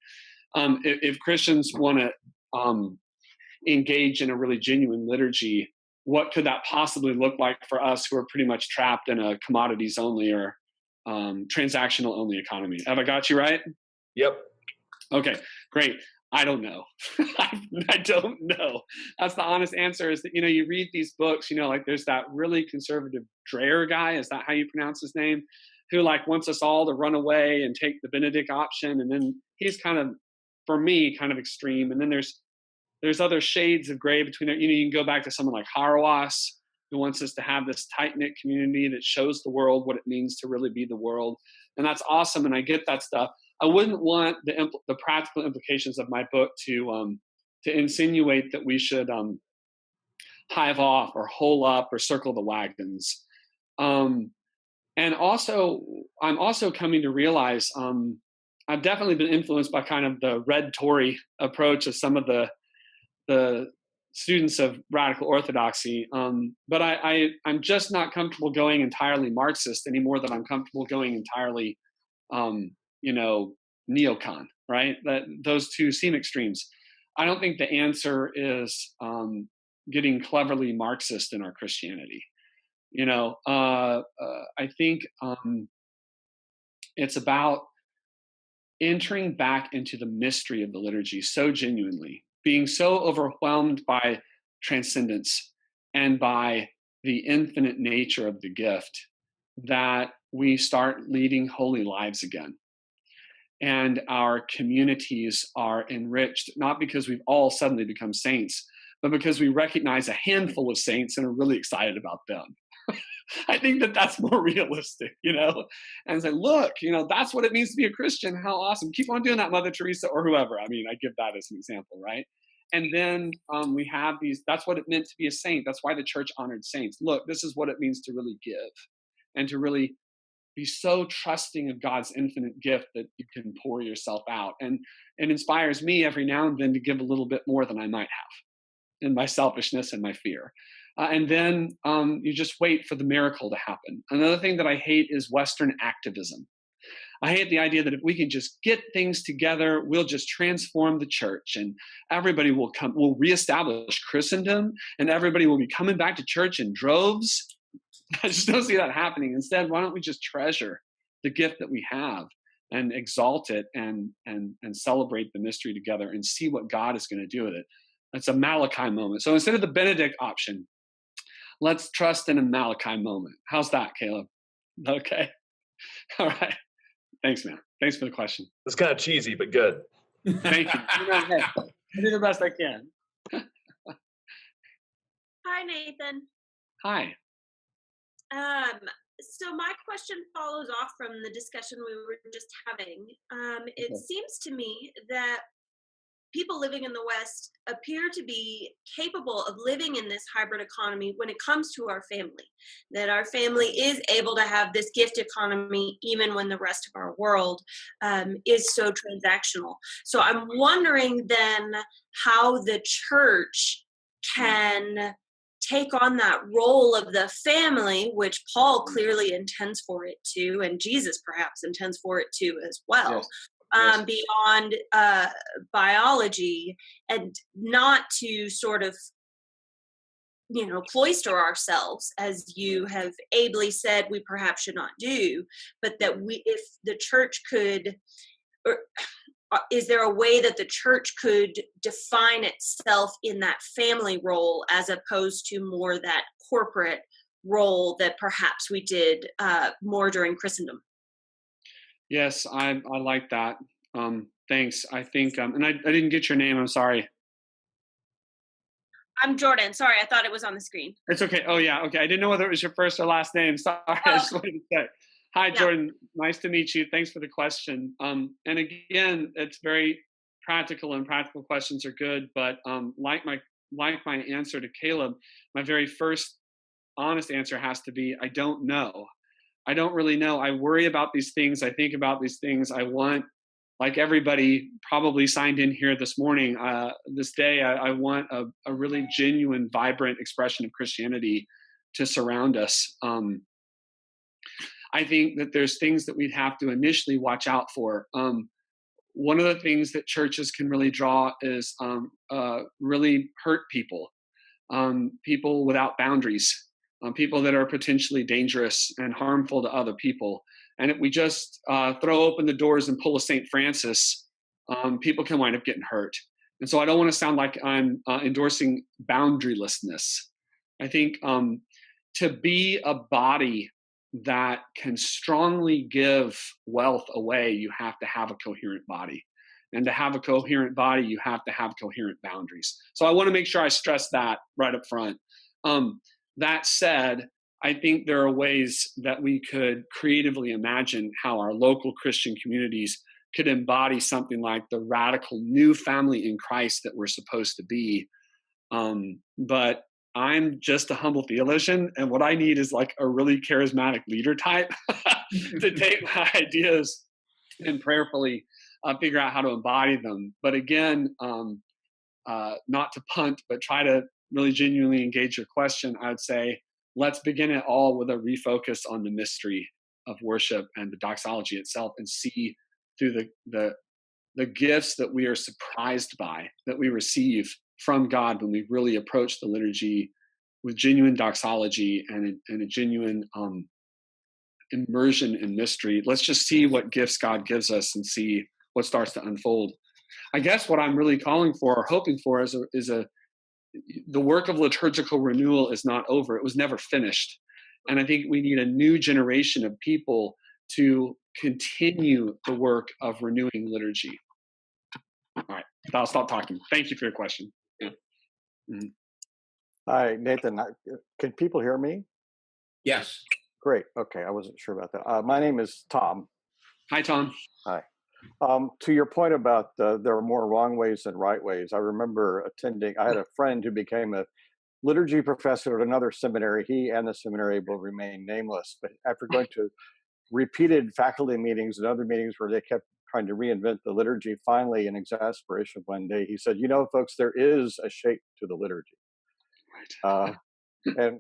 If Christians want to engage in a really genuine liturgy, what could that possibly look like for us who are pretty much trapped in a commodities only or transactional only economy? Have I got you right? yep. Okay, great. I don't know. I don't know. That's the honest answer. Is that, you read these books, like there's that really conservative Dreher guy. Is that how you pronounce his name? Who wants us all to run away and take the Benedict option. And then he's kind of, for me, kind of extreme. And then there's other shades of gray between there. You can go back to someone like Harawas, who wants us to have this tight-knit community that shows the world what it means to really be the world. And that's awesome, and I get that stuff. I wouldn't want the practical implications of my book to insinuate that we should hive off or hole up or circle the wagons. And also, I'm also coming to realize I've definitely been influenced by kind of the red Tory approach of some of the students of radical orthodoxy, but I'm just not comfortable going entirely Marxist any more than I'm comfortable going entirely, neocon, right? Those two seem extremes. I don't think the answer is getting cleverly Marxist in our Christianity. I think it's about entering back into the mystery of the liturgy so genuinely, being so overwhelmed by transcendence and by the infinite nature of the gift that we start leading holy lives again. And our communities are enriched, not because we've all suddenly become saints, but because we recognize a handful of saints and are really excited about them. I think that's more realistic, and say, look, that's what it means to be a Christian. How awesome. Keep on doing that, Mother Teresa or whoever. I give that as an example, right? And then we have that's what it meant to be a saint. That's why the church honored saints. Look, this is what it means to really give and to really be so trusting of God's infinite gift that you can pour yourself out. And it inspires me every now and then to give a little bit more than I might have in my selfishness and my fear. And then you just wait for the miracle to happen. Another thing that I hate is Western activism. I hate the idea that if we can just get things together, we'll just transform the church and everybody will come, we'll reestablish Christendom and everybody will be coming back to church in droves. I just don't see that happening. Instead, why don't we just treasure the gift that we have and exalt it and celebrate the mystery together and see what God is going to do with it. It's a Malachi moment. So instead of the Benedict option, let's trust in a Malachi moment. How's that, Caleb? Okay. All right. Thanks, man. Thanks for the question. It's kind of cheesy, but good. Thank you. I do the best I can. Hi, Nathan. Hi. So my question follows off from the discussion we were just having. It seems to me that people living in the West appear to be capable of living in this hybrid economy when it comes to our family, that our family is able to have this gift economy even when the rest of our world is so transactional. So I'm wondering then how the church can take on that role of the family, which Paul clearly intends for it to, and Jesus perhaps intends for it to as well. Yes. Beyond biology, and not to sort of, cloister ourselves, as you have ably said we perhaps should not do, but that if the church could, or is there a way that the church could define itself in that family role as opposed to more that corporate role that perhaps we did more during Christendom? Yes, I like that. Thanks. I think, and I didn't get your name. I'm sorry. I'm Jordan. Sorry, I thought it was on the screen. It's okay. Oh, yeah. Okay. I didn't know whether it was your first or last name. Sorry. I just wanted to say. Hi, Jordan. Nice to meet you. Thanks for the question. And again, it's very practical, and practical questions are good. But like my answer to Caleb, my very first honest answer has to be, I don't know. I don't really know. I worry about these things. I think about these things. I want, like everybody probably signed in here this morning, this day, I want a really genuine, vibrant expression of Christianity to surround us. I think that there's things that we'd have to initially watch out for. One of the things that churches can really draw is really hurt people, people without boundaries, people that are potentially dangerous and harmful to other people. And if we just throw open the doors and pull a St. Francis, people can wind up getting hurt. And so I don't want to sound like I'm endorsing boundarylessness. I think to be a body that can strongly give wealth away, you have to have a coherent body. And to have a coherent body, you have to have coherent boundaries. So I want to make sure I stress that right up front. That said, I think there are ways that we could creatively imagine how our local Christian communities could embody something like the radical new family in Christ that we're supposed to be. But I'm just a humble theologian, and what I need is like a really charismatic leader type to take my ideas and prayerfully figure out how to embody them. But again, not to punt, but try to really genuinely engage your question, I would say, let's begin it all with a refocus on the mystery of worship and the doxology itself, and see through the gifts that we are surprised by, that we receive from God when we really approach the liturgy with genuine doxology and a genuine immersion in mystery. Let's just see what gifts God gives us and see what starts to unfold. I guess what I'm really calling for or hoping for is the work of liturgical renewal is not over. It was never finished. And I think we need a new generation of people to continue the work of renewing liturgy. All right, I'll stop talking. Thank you for your question. Yeah. Mm-hmm. Hi, Nathan. Can people hear me? Yes. Great. Okay, I wasn't sure about that. My name is Tom. Hi, Tom. Hi. To your point about there are more wrong ways than right ways, I remember I had a friend who became a liturgy professor at another seminary. He and the seminary will remain nameless. But after going to repeated faculty meetings and other meetings where they kept trying to reinvent the liturgy, finally, in exasperation one day, he said, folks, there is a shape to the liturgy. And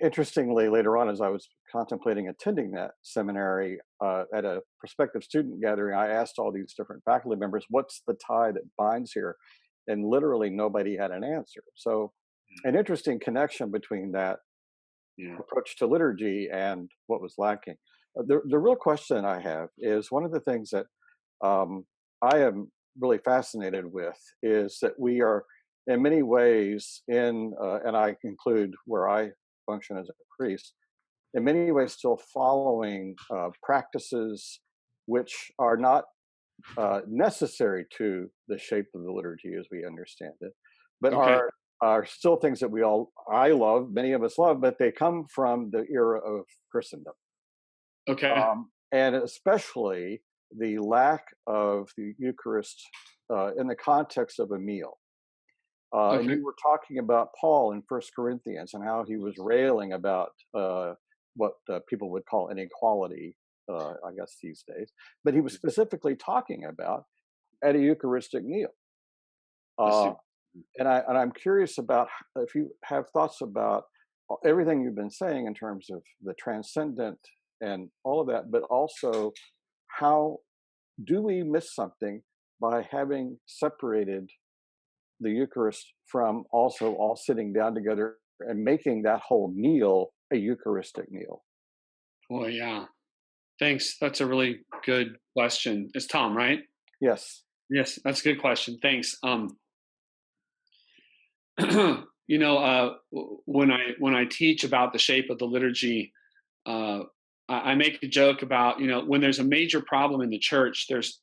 interestingly, later on, as I was contemplating attending that seminary at a prospective student gathering, I asked all these different faculty members, what's the tie that binds here? And literally nobody had an answer. So an interesting connection between that approach to liturgy and what was lacking. The real question I have is, one of the things that I am really fascinated with is that we are in many ways and I include where I function as a priest, in many ways still following practices which are not necessary to the shape of the liturgy as we understand it, but are still things that I love, many of us love, but they come from the era of Christendom. Okay. And especially the lack of the Eucharist in the context of a meal. And you were talking about Paul in 1 Corinthians and how he was railing about what people would call inequality, I guess these days. But he was specifically talking about at a Eucharistic meal. And I'm curious about if you have thoughts about everything you've been saying in terms of the transcendent and all of that, but also how do we miss something by having separated the Eucharist from also all sitting down together and making that whole meal a Eucharistic meal? Well, yeah. Thanks. That's a really good question. It's Tom, right? Yes. Yes, that's a good question. Thanks. When I teach about the shape of the liturgy, I make a joke about, when there's a major problem in the church, there's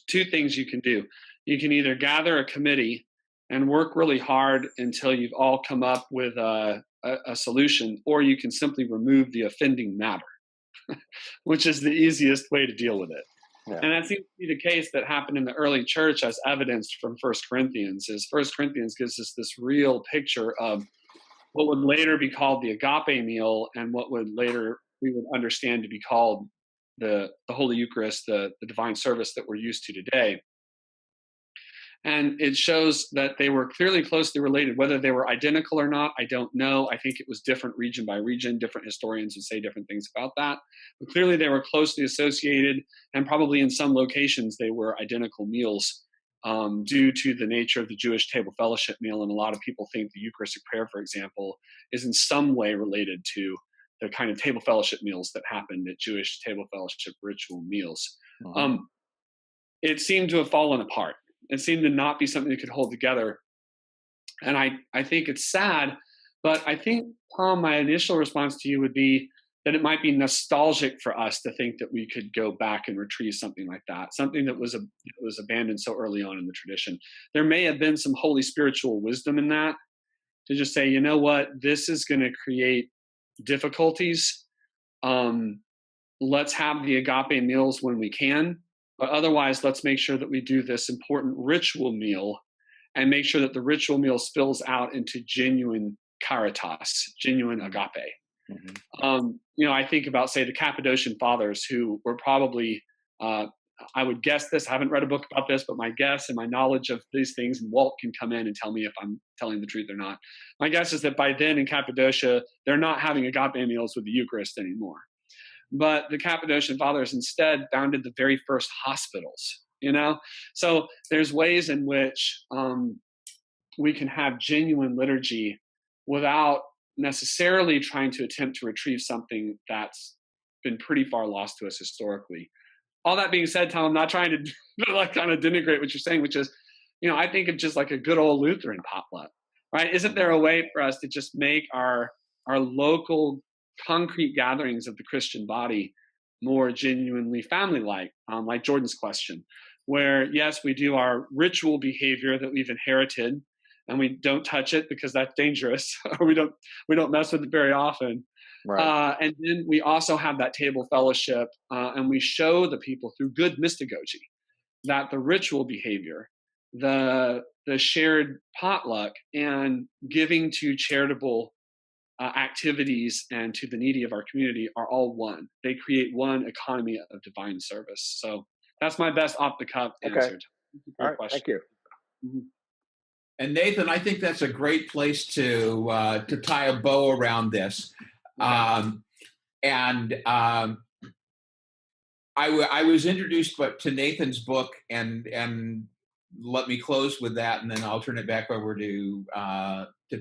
two things you can do. You can either gather a committee and work really hard until you've all come up with a solution, or you can simply remove the offending matter, which is the easiest way to deal with it. Yeah. And that seems to be the case that happened in the early church, as evidenced from 1 Corinthians. Is 1 Corinthians gives us this real picture of what would later be called the agape meal, and what would later we would understand to be called the Holy Eucharist, the divine service that we're used to today. And it shows that they were clearly closely related. Whether they were identical or not, I don't know. I think it was different region by region. Different historians would say different things about that. But clearly they were closely associated, and probably in some locations they were identical meals due to the nature of the Jewish table fellowship meal. And a lot of people think the Eucharistic prayer, for example, is in some way related to the kind of table fellowship meals that happened at Jewish table fellowship ritual meals. Mm-hmm. It seemed to have fallen apart. It seemed to not be something that could hold together. And I think it's sad, but I think, Tom, my initial response to you would be that it might be nostalgic for us to think that we could go back and retrieve something like that, something that was abandoned so early on in the tradition. There may have been some holy spiritual wisdom in that, to just say, you know what, this is going to create difficulties. Let's have the agape meals when we can. But otherwise, let's make sure that we do this important ritual meal, and make sure that the ritual meal spills out into genuine caritas, genuine agape. Mm-hmm. I think about, say, the Cappadocian fathers, who were probably, I would guess this, I haven't read a book about this, but my guess and my knowledge of these things, and Walt can come in and tell me if I'm telling the truth or not. My guess is that by then in Cappadocia, they're not having agape meals with the Eucharist anymore. But the Cappadocian fathers instead founded the very first hospitals, So there's ways in which we can have genuine liturgy without necessarily trying to attempt to retrieve something that's been pretty far lost to us historically. All that being said, Tom, I'm not trying to kind of denigrate what you're saying, which is, I think of just like a good old Lutheran potluck, right? Isn't there a way for us to just make our local concrete gatherings of the Christian body more genuinely family-like, like Jordan's question, where yes, we do our ritual behavior that we've inherited, and we don't touch it because that's dangerous, or we don't mess with it very often. Right. And then we also have that table fellowship, and we show the people through good mystagogy that the ritual behavior, the shared potluck, and giving to charitable activities and to the needy of our community are all one. They create one economy of divine service. So that's my best off the cuff answer. All right, thank you. Mm-hmm. And Nathan, I think that's a great place to tie a bow around this. Okay. I was introduced to Nathan's book, and let me close with that, and then I'll turn it back over to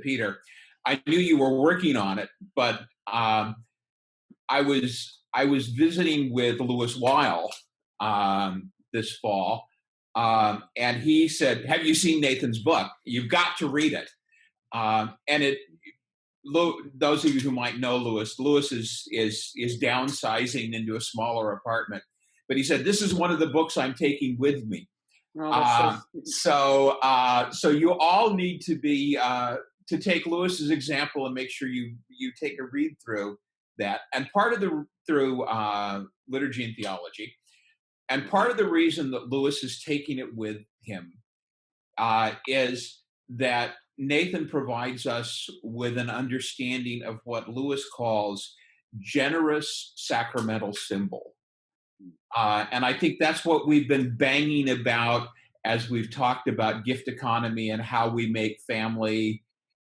Peter. I knew you were working on it, but I was visiting with Lewis Weil this fall, and he said, "Have you seen Nathan's book? You've got to read it." And those of you who might know Lewis is downsizing into a smaller apartment, but he said, "This is one of the books I'm taking with me." So you all need to be. To take Lewis's example and make sure you take a read through that, and part of through Liturgy and Theology, and part of the reason that Lewis is taking it with him is that Nathan provides us with an understanding of what Lewis calls generous sacramental symbol, and I think that's what we've been banging about as we've talked about gift economy and how we make family.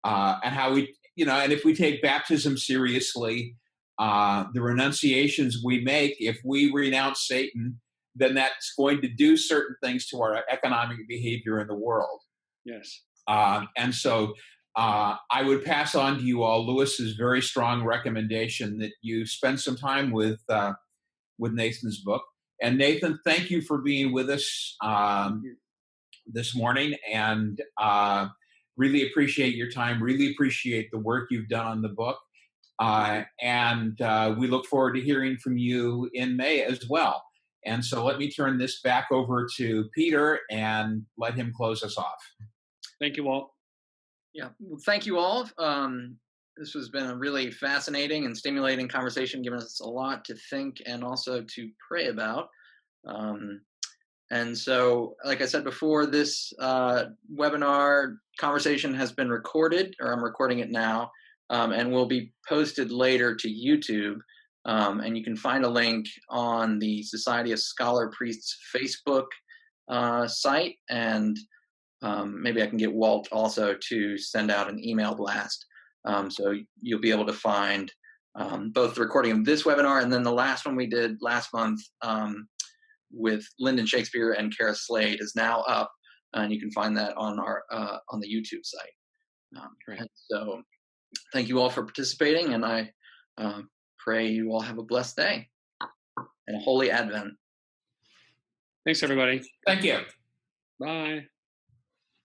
And how we, and if we take baptism seriously, the renunciations we make, if we renounce Satan, then that's going to do certain things to our economic behavior in the world. Yes. And so I would pass on to you all Lewis's very strong recommendation that you spend some time with Nathan's book. And Nathan, thank you for being with us this morning, and really appreciate your time, really appreciate the work you've done on the book. And we look forward to hearing from you in May as well. And so let me turn this back over to Peter and let him close us off. Thank you, Walt. Yeah, well, thank you all. This has been a really fascinating and stimulating conversation, giving us a lot to think and also to pray about. And so, like I said before, this webinar conversation has been recorded, or I'm recording it now, and will be posted later to YouTube. And you can find a link on the Society of Scholar Priests Facebook site, and maybe I can get Walt also to send out an email blast. So you'll be able to find both the recording of this webinar and then the last one we did last month with Lyndon Shakespeare and Kara Slade is now up, and you can find that on our on the YouTube site. And so thank you all for participating, and I pray you all have a blessed day and a holy Advent. Thanks, everybody. Thank you. Bye.